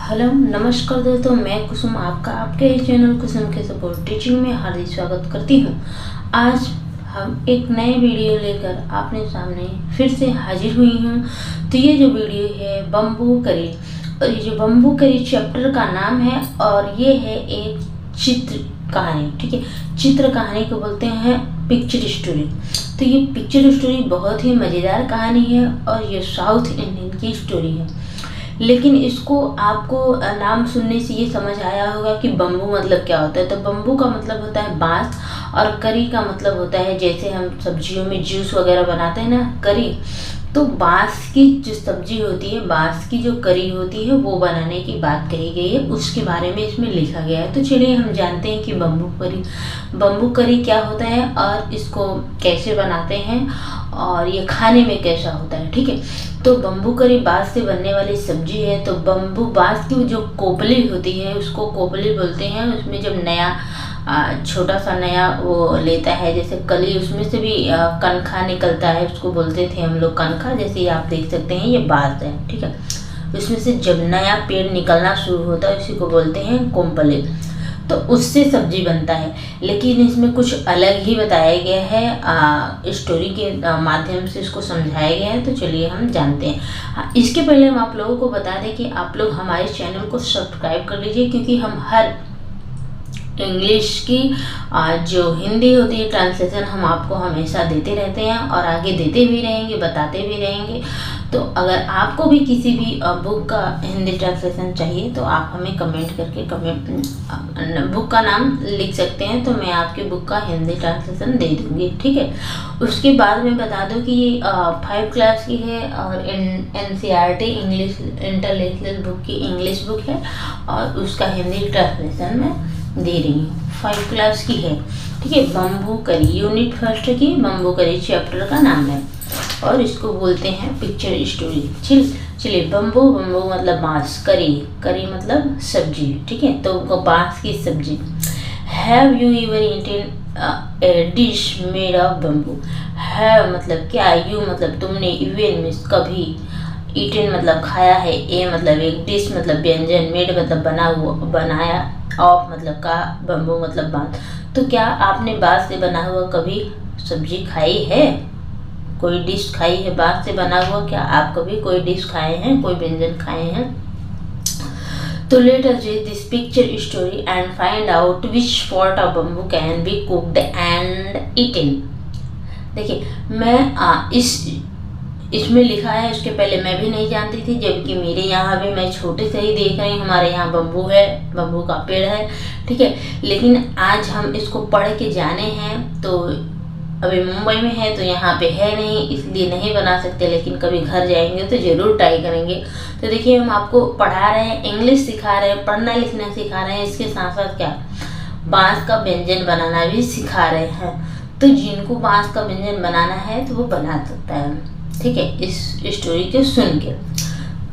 Hello नमस्कार दोस्तों, मैं कुसुम आपका आपके चैनल कुसुम के सपोर्ट टीचिंग में हार्दिक स्वागत करती हूँ। आज हम एक नए वीडियो लेकर आपने सामने फिर से हाजिर हुई हूँ। तो ये जो वीडियो है बम्बू करी, और ये जो बम्बू करी चैप्टर का नाम है और ये है एक चित्र कहानी। ठीक है, चित्र कहानी को बोलते हैं पिक्चर स्टोरी। तो ये पिक्चर स्टोरी बहुत ही मज़ेदार कहानी है और ये साउथ इंडियन की स्टोरी है। लेकिन इसको आपको नाम सुनने से ये समझ आया होगा कि बम्बू मतलब क्या होता है। तो बम्बू का मतलब होता है बांस और करी का मतलब होता है जैसे हम सब्जियों में जूस वगैरह बनाते हैं ना, करी। तो बांस की जो सब्जी होती है, बांस की जो करी होती है, वो बनाने की बात कही गई है, उसके बारे में इसमें लिखा गया है। तो चलिए हम जानते हैं कि बम्बू करी क्या होता है और इसको कैसे बनाते हैं और ये खाने में कैसा होता है। ठीक है, तो बम्बू करी बांस से बनने वाली सब्जी है। तो बम्बू बांस की जो कोपली होती है उसको कोपली बोलते हैं। उसमें जब नया छोटा सा नया वो लेता है, जैसे कली, उसमें से भी कनखा निकलता है, उसको बोलते थे हम लोग कनखा। जैसे आप देख सकते हैं ये बांस है। ठीक है, उसमें से जब नया पेड़ निकलना शुरू होता है उसी को बोलते हैं कोम्पले। तो उससे सब्जी बनता है। लेकिन इसमें कुछ अलग ही बताया गया है, स्टोरी के माध्यम से इसको समझाया गया है। तो चलिए हम जानते हैं। इसके पहले हम आप लोगों को बता दें कि आप लोग हमारे चैनल को सब्सक्राइब कर लीजिए, क्योंकि हम हर इंग्लिश की जो हिंदी होती है ट्रांसलेशन हम आपको हमेशा देते रहते हैं और आगे देते भी रहेंगे, बताते भी रहेंगे। तो अगर आपको भी किसी भी बुक का हिंदी ट्रांसलेशन चाहिए तो आप हमें कमेंट करके बुक का नाम लिख सकते हैं, तो मैं आपकी बुक का हिंदी ट्रांसलेशन दे दूँगी। ठीक है, उसके बाद मैं बता दूँ कि ये 5 क्लास की है और NCERT इंग्लिश इंटरनेशनल बुक की इंग्लिश बुक है और उसका हिंदी ट्रांसलेशन मैं दे रही हूँ। 5 क्लास की है। ठीक है, बम्बू करी यूनिट फर्स्ट की बम्बू करी चैप्टर का नाम है और इसको बोलते हैं पिक्चर स्टोरी। चलिए, बम्बू मतलब बांस, करी मतलब सब्जी। ठीक है, तो बांस की सब्जी। Have you ever eaten a dish made of bamboo? Have मतलब क्या, यू मतलब तुमने, इवन मीन्स कभी, ईटन मतलब खाया है, ए मतलब एक, डिश मतलब व्यंजन, मेड मतलब बना हुआ बनाया, ऑफ मतलब का, बम्बू मतलब बांस। तो क्या आपने बांस से बना हुआ कभी सब्जी खाई है? कोई डिश खाई है बांस से बना हुआ? क्या आप कभी कोई डिश खाए हैं, कोई व्यंजन खाए हैं? तो let us read this picture story and find out which part of bamboo can be cooked and eaten. देखिए, मैं इसमें लिखा है, उसके पहले मैं भी नहीं जानती थी, जबकि मेरे यहाँ भी मैं छोटे से ही देख रही हूँ, हमारे यहाँ बम्बू है, बम्बू का पेड़ है। ठीक है, लेकिन आज हम इसको पढ़ के जाने हैं। तो अभी मुंबई में है तो यहाँ पे है नहीं, इसलिए नहीं बना सकते, लेकिन कभी घर जाएंगे तो ज़रूर ट्राई करेंगे। तो देखिए, हम आपको पढ़ा रहे हैं, इंग्लिश सिखा रहे हैं, पढ़ना लिखना सिखा रहे हैं, इसके साथ साथ क्या बांस का व्यंजन बनाना भी सिखा रहे हैं। तो जिनको बांस का व्यंजन बनाना है तो वो बना सकता है। ठीक है, इस स्टोरी को सुन के।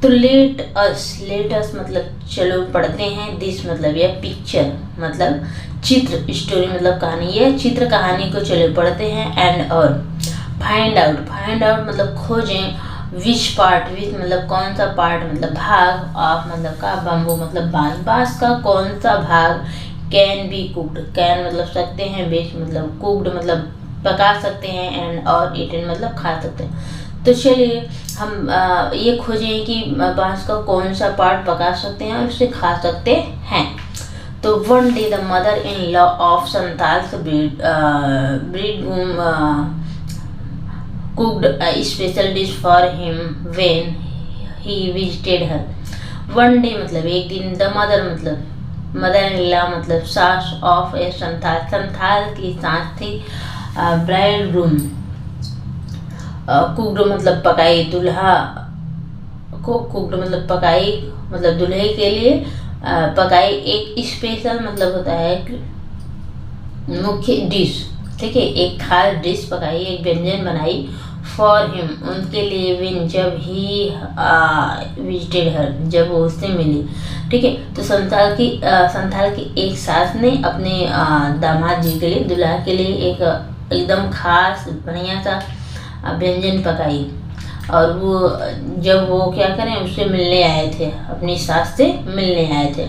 तो लेट अस मतलब चलो पढ़ते हैं, दिस मतलब यह, पिक्चर मतलब चित्र, स्टोरी मतलब कहानी, यह चित्र कहानी को चलो पढ़ते हैं। एंड और फाइंड आउट मतलब खोजें, विच पार्ट, विच मतलब कौन सा पार्ट मतलब भाग, ऑफ मतलब का, बम्बू मतलब बांस का कौन सा भाग, कैन बी कुक्ड, कैन मतलब सकते हैं, बीच मतलब कुक्ड मतलब पका सकते हैं, एंड और ईटन मतलब खा सकते हैं। तो चलिए हम ये खोजें कि बांस का कौन सा पार्ट पका सकते हैं और उसे खा सकते हैं। तो one day the mother in law of Santals bridegroom cooked a special dish for him when he visited her. One day मतलब एक दिन, द मदर मतलब मदर इन लॉ मतलब सास ऑफ ए संथाल की सास थी, ब्राइडग्रूम कुक्ड मतलब पकाई, दूल्हा को कुक्ड मतलब पकाई, मतलब दूल्हे के लिए पकाई एक स्पेशल मतलब होता है मुख्य डिश। ठीक है, एक खास डिश पकाई, एक व्यंजन बनाई, फॉर हिम उनके लिए, विन जब ही विजिटेड हर जब वो उससे मिली। ठीक है, तो संथाल की एक सास ने अपने दामाद जी के लिए, दूल्हा के लिए एक एकदम खास बढ़िया सा व्यंजन पकाई। और वो जब वो क्या करें उससे मिलने आए थे, अपनी सास से मिलने आए थे।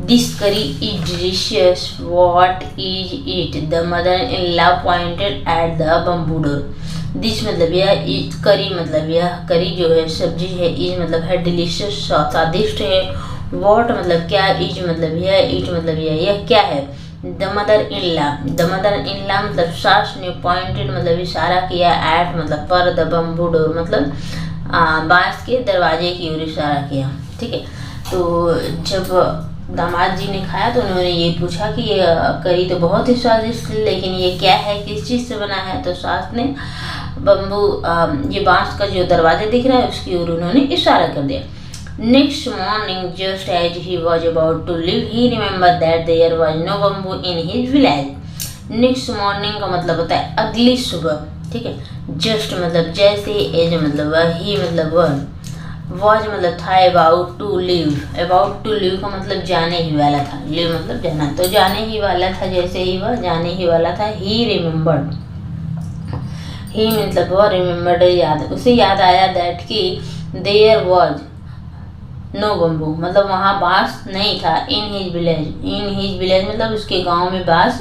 दिस करी is delicious, what is it, the mother in law pointed at the bamboo door. This मतलब यह, इज करी मतलब यह करी जो है सब्जी है, इज मतलब है डिलीशियस स्वादिष्ट है, व्हाट मतलब क्या, इज मतलब यह, इट मतलब यह क्या है। The mother in law, the mother in law मतलब सास ने, पॉइंटेड मतलब इशारा किया, एट मतलब पर, द बम्बू डोर मतलब बांस के दरवाजे की ओर इशारा किया। ठीक है, तो जब दामाद जी ने खाया तो उन्होंने ये पूछा कि ये करी तो बहुत ही स्वादिष्ट है, लेकिन ये क्या है, किस चीज़ से बना है। तो सास ने बम्बू ये बांस का जो दरवाजा दिख रहा है उसकी ओर उन्होंने इशारा कर दिया। Next morning just as he was about to leave he remember that there was no bamboo in his village. Next morning का मतलब होता है अगली सुबह। ठीक है, जस्ट मतलब जैसे, एज मतलब वह, ही मतलब वह, वॉज मतलब था, about to leave, about to leave का मतलब जाने ही वाला था, लिव मतलब जाना, तो जाने ही वाला था, जैसे ही वह जाने ही वाला था। ही रिमेंबर्ड, ही मतलब वह, रिमेंबर्ड याद, उसे याद आया, दैट कि देयर वॉज नो बम्बू मतलब वहाँ बांस नहीं था, in his village, in his village मतलब उसके गांव में बांस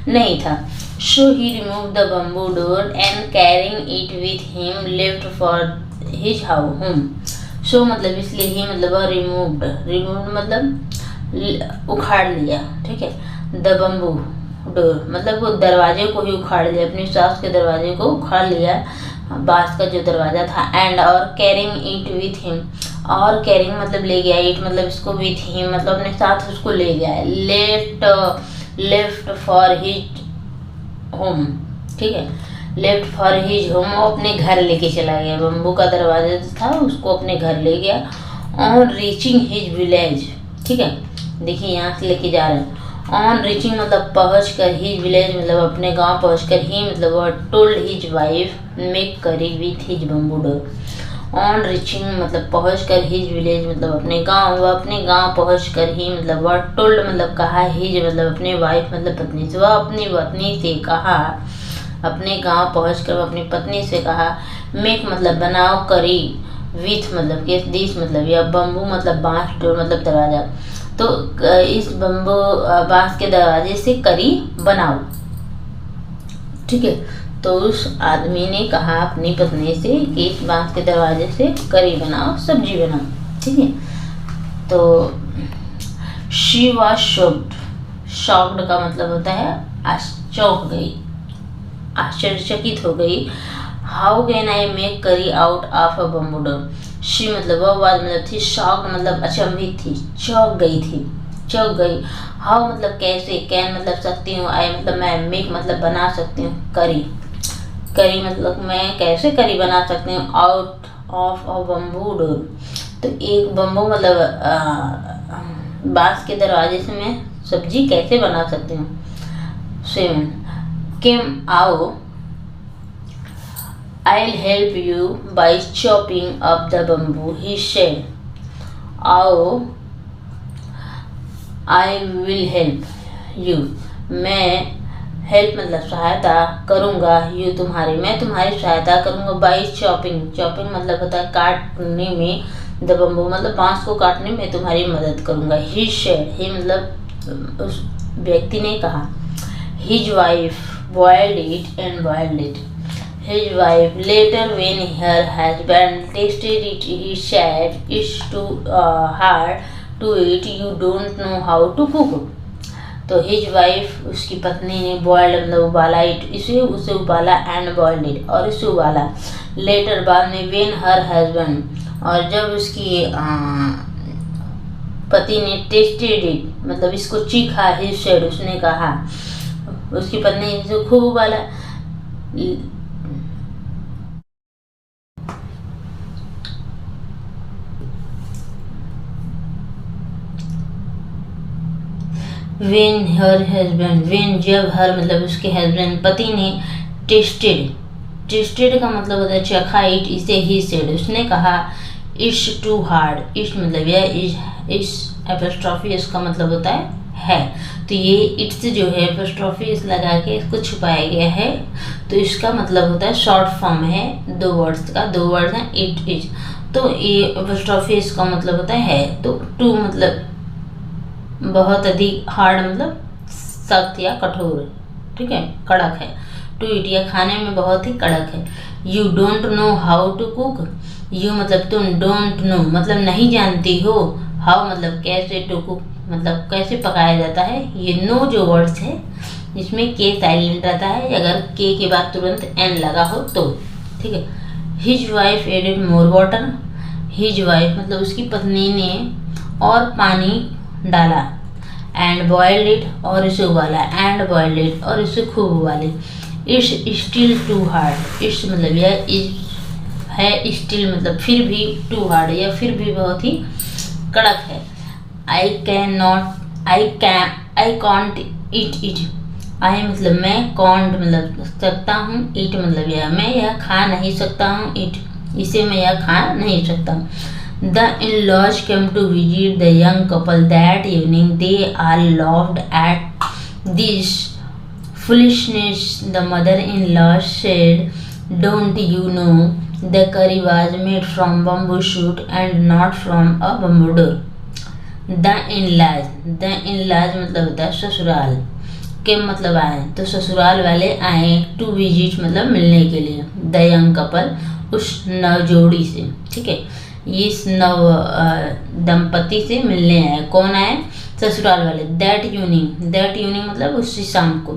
नहीं था। So he remove the bamboo door and carrying it with him left for his home. So मतलब इसलिए ही मतलब रिमूव्ड, रिमूव मतलब उखाड़ लिया। ठीक है, द बम्बू डोर मतलब वो दरवाजे को ही उखाड़ लिया, अपनी सास के दरवाजे को उखाड़ लिया, बांस का जो दरवाजा था। एंड और कैरिंग इट विथ हिम, और कैरिंग मतलब ले गया, इट मतलब इसको विथ हिम मतलब अपने साथ उसको ले गया। Left for his home. ठीक है, लेफ्ट फॉर हिज होम, वो अपने घर लेके चला गया, बम्बू का दरवाजा था उसको अपने घर ले गया। ऑन रीचिंग हिज विलेज, ठीक है, देखिए यहाँ से लेके जा रहे हैं। ऑन रीचिंग मतलब पहुँच कर, हिज विलेज मतलब अपने गांव पहुँच कर, ही मतलब वह टोल्ड हिज वाइफ मेक करी with his bamboo door. On reaching मतलब पहुँच कर, हिज विलेज मतलब अपने गांव, वह अपने गांव पहुँच कर, ही मतलब वह टोल्ड मतलब कहा, हिज मतलब अपने वाइफ मतलब पत्नी से, वह अपनी पत्नी से कहा, अपने गांव पहुंचकर अपनी पत्नी से कहा। मेक मतलब बनाओ, करी विथ मतलब के, दिस मतलब यह, बम्बू मतलब बांस, डोर मतलब दरवाजा, तो इस बम्बू बांस के दरवाजे से करी बनाओ। ठीक है, तो उस आदमी ने कहा अपनी पत्नी से कि इस बांस के दरवाजे से करी बनाओ, सब्जी बनाओ। ठीक है, तो शी वॉज शॉक्ड, शॉक्ड का मतलब होता है चौंक गई, आश्चर्यचकित हो गई। हाउ कैन आई मेक करी out of a bamboo door. She मतलब वह आवाज मतलब थी, शॉक्ड मतलब अचंभित थी, चौंक गई थी, चौंक गई। हाउ मतलब कैसे, कैन मतलब सकती हूँ, आई मतलब मैं, मेक मतलब बना सकती हूँ, करी, करी मतलब मैं कैसे करी बना सकती हूँ, out of a bamboo door, तो एक बम्बू मतलब बांस के दरवाजे से मैं सब्जी कैसे बना सकती हूँ। 7 केम आओ, I'll help you by chopping up the bamboo, he said. आओ, I will help you, मैं हेल्प मतलब सहायता करूँगा, यू तुम्हारी, मैं तुम्हारी सहायता करूँगा, बाई चॉपिंग, चॉपिंग मतलब होता है काटने में, द बम्बू मतलब बांस को काटने में तुम्हारी मदद करूँगा। ही शेड, ही मतलब उस व्यक्ति ने कहा। His wife boiled it and boiled it. His wife later, when her husband tasted it, he said, "It's too hard to eat. You don't know how to cook it." तो हिज वाइफ उसकी पत्नी ने boiled मतलब उबाला, it इसे उसे उबाला, and boiled it और इसे उबाला। लेटर बाद में, वेन हर हस्बैंड और जब उसकी पति ने टेस्टेड इट मतलब इसको चीखा, हिज सेड उसने कहा, उसकी पत्नी ने इसे खूब उबाला। वेन हर हस्बैंड, वेन जब, हर मतलब उसके हस्बैंड पति ने, टेस्टेड, टेस्टेड का मतलब होता है चखा, इट इसे ही सेड उसने कहा, इट्स टू हार्ड, इट्स मतलब यह, इस एपोस्ट्रॉफी इसका मतलब होता है। तो ये इट्स जो है एपोस्ट्रोफी इस लगा के इसको छुपाया गया है, तो इसका मतलब होता है शॉर्ट फॉर्म है दो वर्ड्स का, दो वर्ड्स हैं इट इज, तो ये एपोस्ट्रोफी इसका मतलब होता है। तो टू मतलब बहुत अधिक, हार्ड मतलब सख्त या कठोर, ठीक है, कड़क है। टू इट या खाने में बहुत ही कड़क है। You don't know how to cook, you मतलब तुम, डोंट नो मतलब नहीं जानती हो, हाउ मतलब कैसे, टू कुक मतलब कैसे पकाया जाता है। ये नो जो वर्ड्स है इसमें के साइलेंट रहता है अगर के के बाद तुरंत एन लगा हो तो, ठीक है। His wife added more water, his wife मतलब उसकी पत्नी ने और पानी डाला, एंड बॉइल्ड इट और इसे उबाला, एंड बॉइल्ड इट और इसे खूब उबाले। It's still too hard, it's मतलब यह है, स्टिल मतलब फिर भी, टू हार्ड या फिर भी बहुत ही कड़क है। आई कॉन्ट ईट इट, आई मतलब मैं, कॉन्ट मतलब सकता हूँ, ईट मतलब यह मैं यह खा नहीं सकता हूँ, ईट इसे मैं यह खा नहीं सकता। The in-laws came to visit the young couple that evening. They all laughed at this foolishness. The mother-in-law said, "Don't you know the curry was made from bamboo shoot and not from a bamboo door?" The in-laws मतलब होता है ससुराल के, मतलब आए तो ससुराल वाले आए, टू विजिट मतलब मिलने के लिए, द यंग कपल उस नवजोड़ी से, ठीक है, इस नव दंपति से मिलने आए। कौन आए? ससुराल वाले। दैट यूनिंग मतलब उसी शाम को।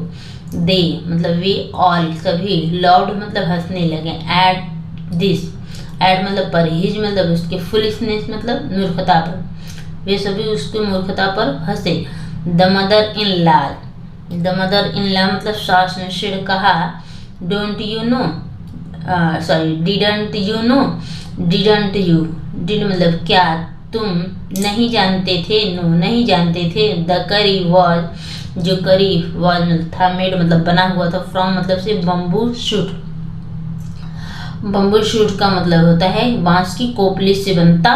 दे मतलब वे ऑल सभी, लाउड मतलब हंसने लगे, एट दिस, एट मतलब पर, हिज मतलब उसके, फुलिशनेस मतलब मूर्खता पर, वे सभी उसके मूर्खता पर हंसे। द मदर इन लॉ मतलब सास ने, शेर कहा, don't you know didn't you know, didn't you, did मतलब क्या, तुम नहीं जानते थे, नो नहीं जानते थे। द करी वॉज जो करी वॉज था, मेड मतलब बना हुआ था, फ्रॉम मतलब से बम्बू शूट, बम्बू शूट का मतलब होता है बांस की कोपली से बनता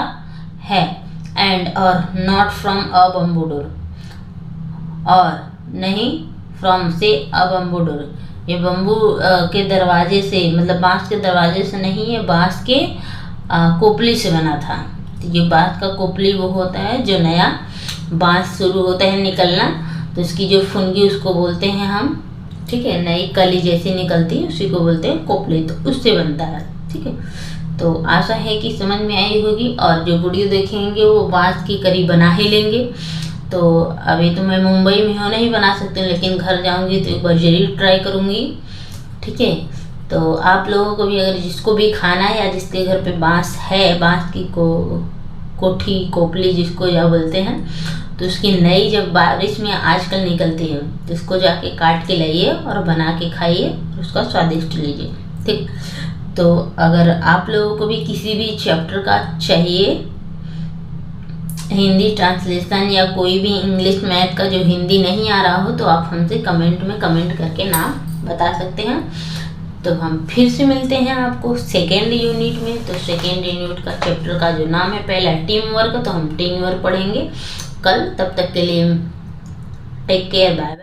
है, एंड और not from a bamboo door, और नहीं फ्रॉम से अ बम्बू डोर, ये बम्बू के दरवाजे से मतलब बांस के दरवाजे से नहीं है, बांस के कोपली से बना था। तो ये बांस का कोपली वो होता है जो नया बांस शुरू होता है निकलना, तो इसकी जो फुनगी उसको बोलते हैं हम, ठीक है, नई कली जैसी निकलती है उसी को बोलते हैं कोपली, तो उससे बनता है, ठीक है। तो आशा है कि समझ में आई होगी, और जो वीडियो देखेंगे वो बांस की करी बना ही लेंगे। तो अभी तो मैं मुंबई में हूँ, नहीं बना सकती हूँ, लेकिन घर जाऊँगी तो एक बार जरूर ट्राई करूँगी, ठीक है। तो आप लोगों को भी, अगर जिसको भी खाना है या जिसके घर पे बांस है, बांस की कोठी कोपली जिसको या बोलते हैं, तो उसकी नई जब बारिश में आजकल निकलती है तो इसको जाके काट के लाइए और बना के खाइए, उसका स्वादिष्ट लीजिए, ठीक। तो अगर आप लोगों को भी किसी भी चैप्टर का चाहिए हिंदी ट्रांसलेशन या कोई भी इंग्लिश मैथ का जो हिंदी नहीं आ रहा हो, तो आप हमसे कमेंट में कमेंट करके नाम बता सकते हैं। तो हम फिर से मिलते हैं आपको सेकेंड यूनिट में। तो सेकेंड यूनिट का चैप्टर का जो नाम है पहला टीम वर्क, तो हम टीम वर्क पढ़ेंगे कल। तब तक के लिए टेक केयर, बाय।